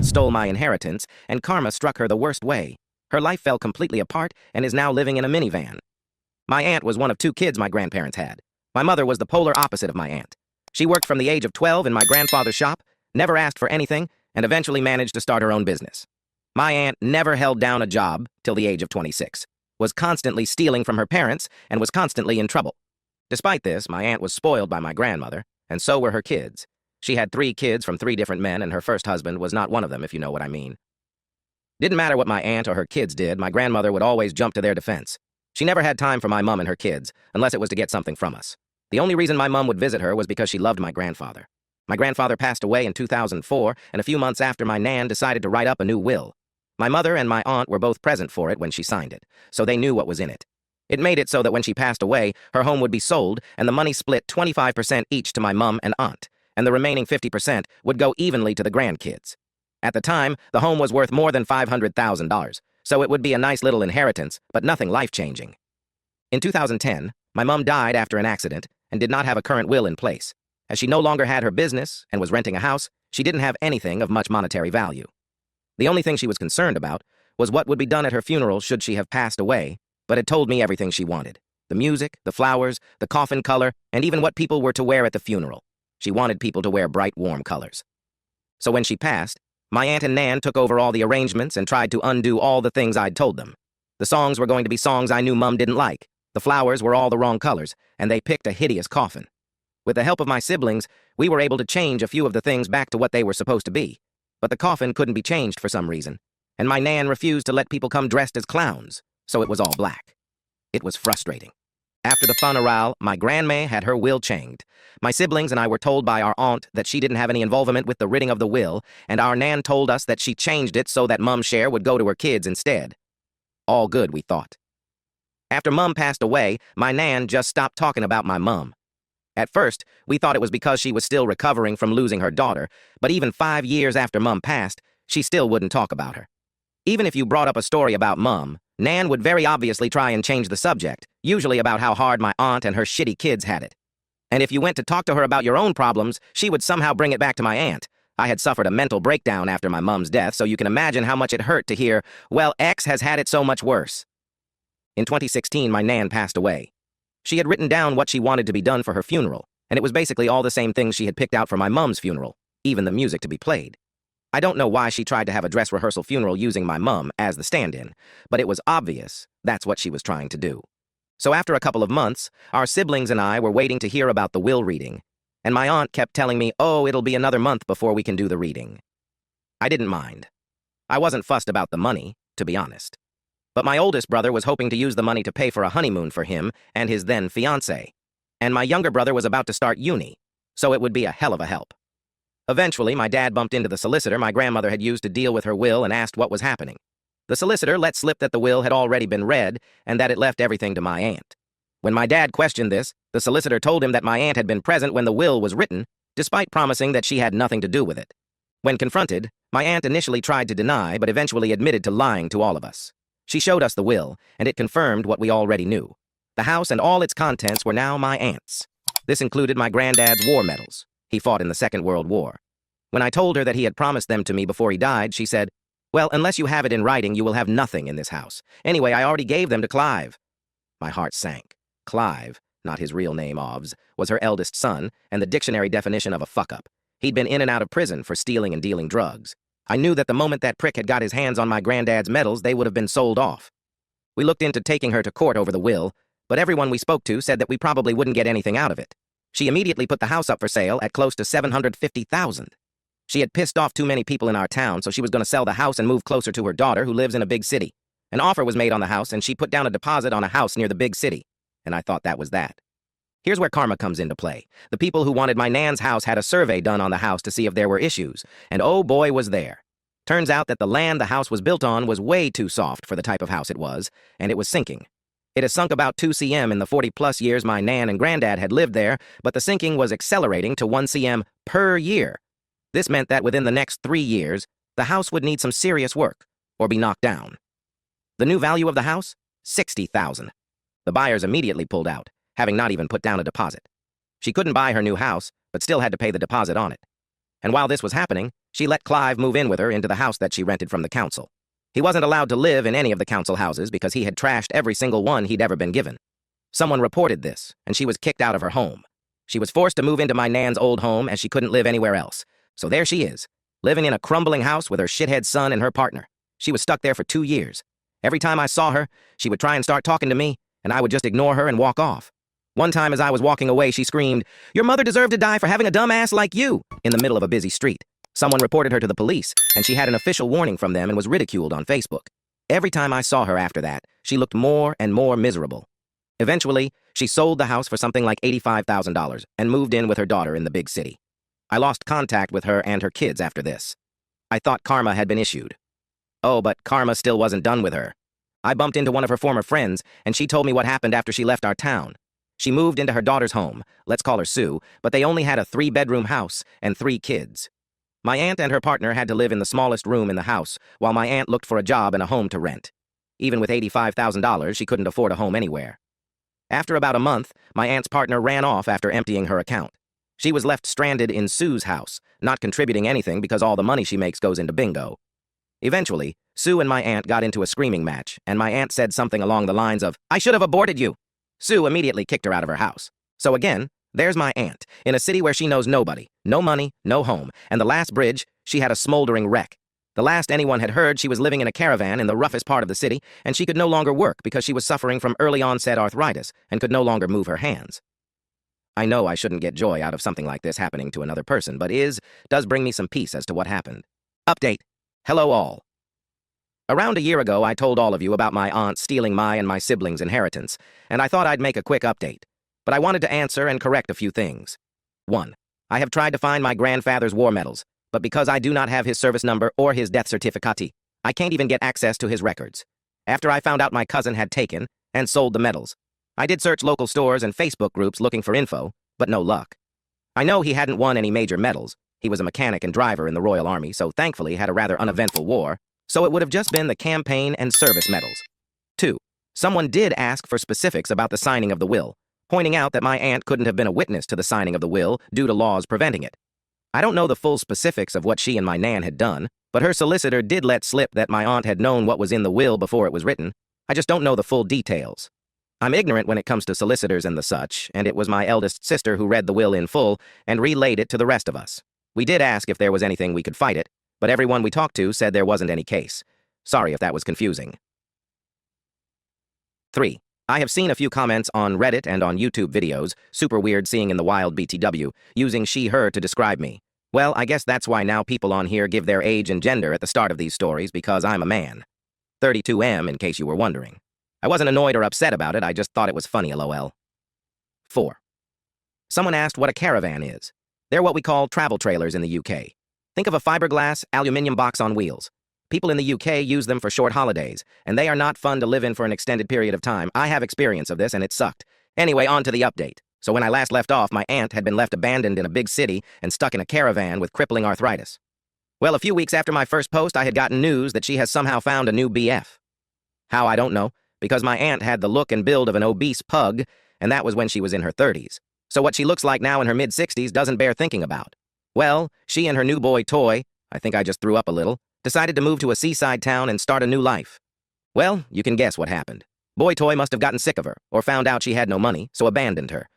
aunt stole my inheritance, and karma struck her the worst way. Her life fell completely apart and is now living in a minivan. My aunt was one of 2 kids my grandparents had. My mother was the polar opposite of my aunt. She worked from the age of 12 in my grandfather's shop, never asked for anything, and eventually managed to start her own business. My aunt never held down a job till the age of 26, was constantly stealing from her parents, and was constantly in trouble. Despite this, my aunt was spoiled by my grandmother, and so were her kids. She had 3 kids from 3 different men, and her first husband was not one of them, if you know what I mean. Didn't matter what my aunt or her kids did, my grandmother would always jump to their defense. She never had time for my mum and her kids, unless it was to get something from us. The only reason my mum would visit her was because she loved my grandfather. My grandfather passed away in 2004, and a few months after my nan decided to write up a new will. My mother and my aunt were both present for it when she signed it, so they knew what was in it. It made it so that when she passed away, her home would be sold, and the money split 25% each to my mum and aunt, and the remaining 50% would go evenly to the grandkids. At the time, the home was worth more than $500,000, so it would be a nice little inheritance, but nothing life-changing. In 2010, my mum died after an accident and did not have a current will in place. As she no longer had her business and was renting a house, she didn't have anything of much monetary value. The only thing she was concerned about was what would be done at her funeral should she have passed away, but had told me everything she wanted. The music, the flowers, the coffin color, and even what people were to wear at the funeral. She wanted people to wear bright, warm colors. So when she passed, my aunt and nan took over all the arrangements and tried to undo all the things I'd told them. The songs were going to be songs I knew Mum didn't like. The flowers were all the wrong colors, and they picked a hideous coffin. With the help of my siblings, we were able to change a few of the things back to what they were supposed to be. But the coffin couldn't be changed for some reason, and my nan refused to let people come dressed as clowns, so it was all black. It was frustrating. After the funeral, my grandma had her will changed. My siblings and I were told by our aunt that she didn't have any involvement with the writing of the will, and our nan told us that she changed it so that Mum's share would go to her kids instead. All good, we thought. After Mum passed away, my nan just stopped talking about my mum. At first, we thought it was because she was still recovering from losing her daughter, but even 5 years after Mum passed, she still wouldn't talk about her. Even if you brought up a story about Mum, Nan would very obviously try and change the subject, usually about how hard my aunt and her shitty kids had it. And if you went to talk to her about your own problems, she would somehow bring it back to my aunt. I had suffered a mental breakdown after my mum's death, so you can imagine how much it hurt to hear, well, X has had it so much worse. In 2016, my nan passed away. She had written down what she wanted to be done for her funeral, and it was basically all the same things she had picked out for my mum's funeral, even the music to be played. I don't know why she tried to have a dress rehearsal funeral using my mum as the stand-in, but it was obvious that's what she was trying to do. So after a couple of months, our siblings and I were waiting to hear about the will reading, and my aunt kept telling me, oh, it'll be another month before we can do the reading. I didn't mind. I wasn't fussed about the money, to be honest. But my oldest brother was hoping to use the money to pay for a honeymoon for him and his then-fiancée. And my younger brother was about to start uni, so it would be a hell of a help. Eventually, my dad bumped into the solicitor my grandmother had used to deal with her will and asked what was happening. The solicitor let slip that the will had already been read and that it left everything to my aunt. When my dad questioned this, the solicitor told him that my aunt had been present when the will was written, despite promising that she had nothing to do with it. When confronted, my aunt initially tried to deny but eventually admitted to lying to all of us. She showed us the will, and it confirmed what we already knew. The house and all its contents were now my aunt's. This included my granddad's war medals. He fought in the Second World War. When I told her that he had promised them to me before he died, she said, well, unless you have it in writing, you will have nothing in this house. Anyway, I already gave them to Clive. My heart sank. Clive, not his real name, Ovs, was her eldest son, and the dictionary definition of a fuck-up. He'd been in and out of prison for stealing and dealing drugs. I knew that the moment that prick had got his hands on my granddad's medals, they would have been sold off. We looked into taking her to court over the will, but everyone we spoke to said that we probably wouldn't get anything out of it. She immediately put the house up for sale at close to $750,000. She had pissed off too many people in our town, so she was going to sell the house and move closer to her daughter, who lives in a big city. An offer was made on the house, and she put down a deposit on a house near the big city. And I thought that was that. Here's where karma comes into play. The people who wanted my nan's house had a survey done on the house to see if there were issues, and oh boy was there. Turns out that the land the house was built on was way too soft for the type of house it was, and it was sinking. It has sunk about 2 cm in the 40-plus years my nan and granddad had lived there, but the sinking was accelerating to 1 cm per year. This meant that within the next 3 years, the house would need some serious work, or be knocked down. The new value of the house? $60,000. The buyers immediately pulled out, having not even put down a deposit. She couldn't buy her new house, but still had to pay the deposit on it. And while this was happening, she let Clive move in with her into the house that she rented from the council. He wasn't allowed to live in any of the council houses because he had trashed every single one he'd ever been given. Someone reported this, and she was kicked out of her home. She was forced to move into my nan's old home as she couldn't live anywhere else. So there she is, living in a crumbling house with her shithead son and her partner. She was stuck there for 2 years. Every time I saw her, she would try and start talking to me, and I would just ignore her and walk off. One time as I was walking away, she screamed, "Your mother deserved to die for having a dumb ass like you," in the middle of a busy street. Someone reported her to the police, and she had an official warning from them and was ridiculed on Facebook. Every time I saw her after that, she looked more and more miserable. Eventually, she sold the house for something like $85,000 and moved in with her daughter in the big city. I lost contact with her and her kids after this. I thought karma had been issued. Oh, but karma still wasn't done with her. I bumped into one of her former friends, and she told me what happened after she left our town. She moved into her daughter's home, let's call her Sue, but they only had a 3-bedroom house and 3 kids. My aunt and her partner had to live in the smallest room in the house, while my aunt looked for a job and a home to rent. Even with $85,000, she couldn't afford a home anywhere. After about a month, my aunt's partner ran off after emptying her account. She was left stranded in Sue's house, not contributing anything because all the money she makes goes into bingo. Eventually, Sue and my aunt got into a screaming match, and my aunt said something along the lines of, "I should have aborted you." Sue immediately kicked her out of her house. So again, there's my aunt, in a city where she knows nobody, no money, no home, and the last bridge, she had a smoldering wreck. The last anyone had heard, she was living in a caravan in the roughest part of the city, and she could no longer work because she was suffering from early-onset arthritis and could no longer move her hands. I know I shouldn't get joy out of something like this happening to another person, but does bring me some peace as to what happened. Update. Hello all. Around a year ago, I told all of you about my aunt stealing my and my siblings' inheritance, and I thought I'd make a quick update. But I wanted to answer and correct a few things. 1. I have tried to find my grandfather's war medals, but because I do not have his service number or his death certificate, I can't even get access to his records. After I found out my cousin had taken and sold the medals, I did search local stores and Facebook groups looking for info, but no luck. I know he hadn't won any major medals. He was a mechanic and driver in the Royal Army, so thankfully had a rather uneventful war, so it would have just been the campaign and service medals. 2. Someone did ask for specifics about the signing of the will, pointing out that my aunt couldn't have been a witness to the signing of the will due to laws preventing it. I don't know the full specifics of what she and my nan had done, but her solicitor did let slip that my aunt had known what was in the will before it was written. I just don't know the full details. I'm ignorant when it comes to solicitors and the such, and it was my eldest sister who read the will in full and relayed it to the rest of us. We did ask if there was anything we could fight it, but everyone we talked to said there wasn't any case. Sorry if that was confusing. 3. I have seen a few comments on Reddit and on YouTube videos, super weird seeing in the wild BTW, using she/her to describe me. Well, I guess that's why now people on here give their age and gender at the start of these stories, because I'm a man. 32M, in case you were wondering. I wasn't annoyed or upset about it, I just thought it was funny, lol. 4. Someone asked what a caravan is. They're what we call travel trailers in the UK. Think of a fiberglass, aluminium box on wheels. People in the UK use them for short holidays, and they are not fun to live in for an extended period of time. I have experience of this, and it sucked. Anyway, on to the update. So when I last left off, my aunt had been left abandoned in a big city and stuck in a caravan with crippling arthritis. Well, a few weeks after my first post, I had gotten news that she has somehow found a new BF. How, I don't know, because my aunt had the look and build of an obese pug, and that was when she was in her 30s. So what she looks like now in her mid-60s doesn't bear thinking about. Well, she and her new boy, Toy, I think I just threw up a little, decided to move to a seaside town and start a new life. Well, you can guess what happened. Boy Toy must have gotten sick of her, or found out she had no money, so abandoned her.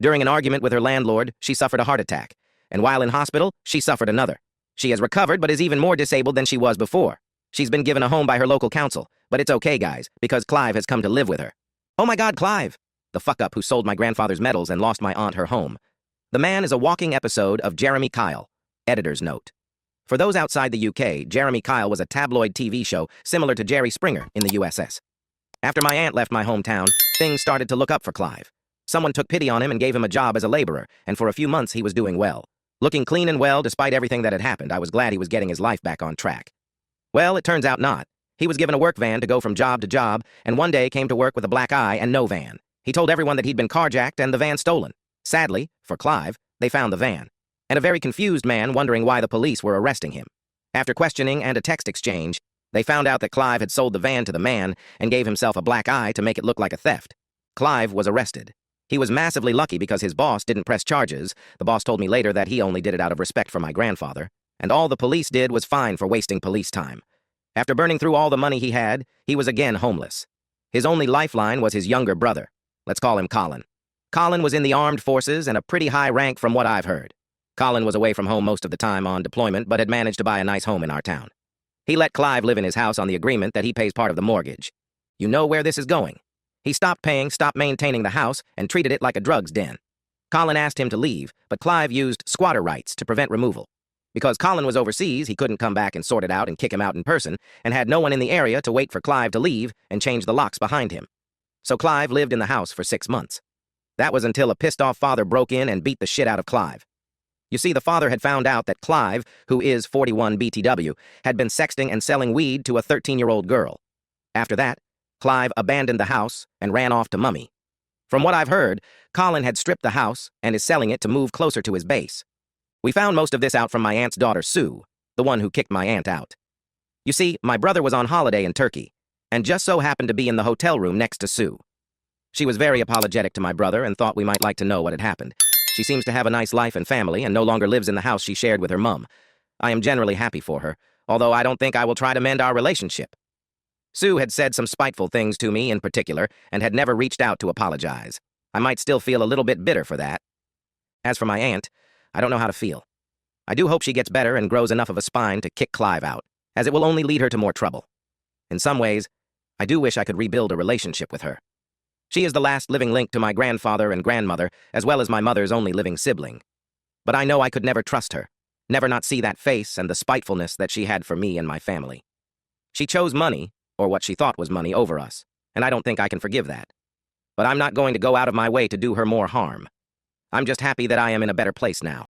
During an argument with her landlord, she suffered a heart attack, and while in hospital, she suffered another. She has recovered, but is even more disabled than she was before. She's been given a home by her local council, but it's okay, guys, because Clive has come to live with her. Oh my God, Clive! The fuck-up who sold my grandfather's medals and lost my aunt her home. The man is a walking episode of Jeremy Kyle. Editor's note. For those outside the UK, Jeremy Kyle was a tabloid TV show similar to Jerry Springer in the USS. After my aunt left my hometown, things started to look up for Clive. Someone took pity on him and gave him a job as a laborer, and for a few months he was doing well. Looking clean and well despite everything that had happened, I was glad he was getting his life back on track. Well, it turns out not. He was given a work van to go from job to job, and one day came to work with a black eye and no van. He told everyone that he'd been carjacked and the van stolen. Sadly, for Clive, they found the van, and a very confused man wondering why the police were arresting him. After questioning and a text exchange, they found out that Clive had sold the van to the man and gave himself a black eye to make it look like a theft. Clive was arrested. He was massively lucky because his boss didn't press charges. The boss told me later that he only did it out of respect for my grandfather. And all the police did was fine for wasting police time. After burning through all the money he had, he was again homeless. His only lifeline was his younger brother. Let's call him Colin. Colin was in the armed forces and a pretty high rank from what I've heard. Colin was away from home most of the time on deployment, but had managed to buy a nice home in our town. He let Clive live in his house on the agreement that he pays part of the mortgage. You know where this is going. He stopped maintaining the house, and treated it like a drugs den. Colin asked him to leave, but Clive used squatter rights to prevent removal. Because Colin was overseas, he couldn't come back and sort it out and kick him out in person, and had no one in the area to wait for Clive to leave and change the locks behind him. So Clive lived in the house for 6 months. That was until a pissed-off father broke in and beat the shit out of Clive. You see, the father had found out that Clive, who is 41 BTW, had been sexting and selling weed to a 13-year-old girl. After that, Clive abandoned the house and ran off to Mummy. From what I've heard, Colin had stripped the house and is selling it to move closer to his base. We found most of this out from my aunt's daughter, Sue, the one who kicked my aunt out. You see, my brother was on holiday in Turkey, and just so happened to be in the hotel room next to Sue. She was very apologetic to my brother and thought we might like to know what had happened. She seems to have a nice life and family and no longer lives in the house she shared with her mum. I am generally happy for her, although I don't think I will try to mend our relationship. Sue had said some spiteful things to me in particular and had never reached out to apologize. I might still feel a little bit bitter for that. As for my aunt, I don't know how to feel. I do hope she gets better and grows enough of a spine to kick Clive out, as it will only lead her to more trouble. In some ways, I do wish I could rebuild a relationship with her. She is the last living link to my grandfather and grandmother, as well as my mother's only living sibling. But I know I could never trust her, never not see that face and the spitefulness that she had for me and my family. She chose money, or what she thought was money, over us, and I don't think I can forgive that. But I'm not going to go out of my way to do her more harm. I'm just happy that I am in a better place now.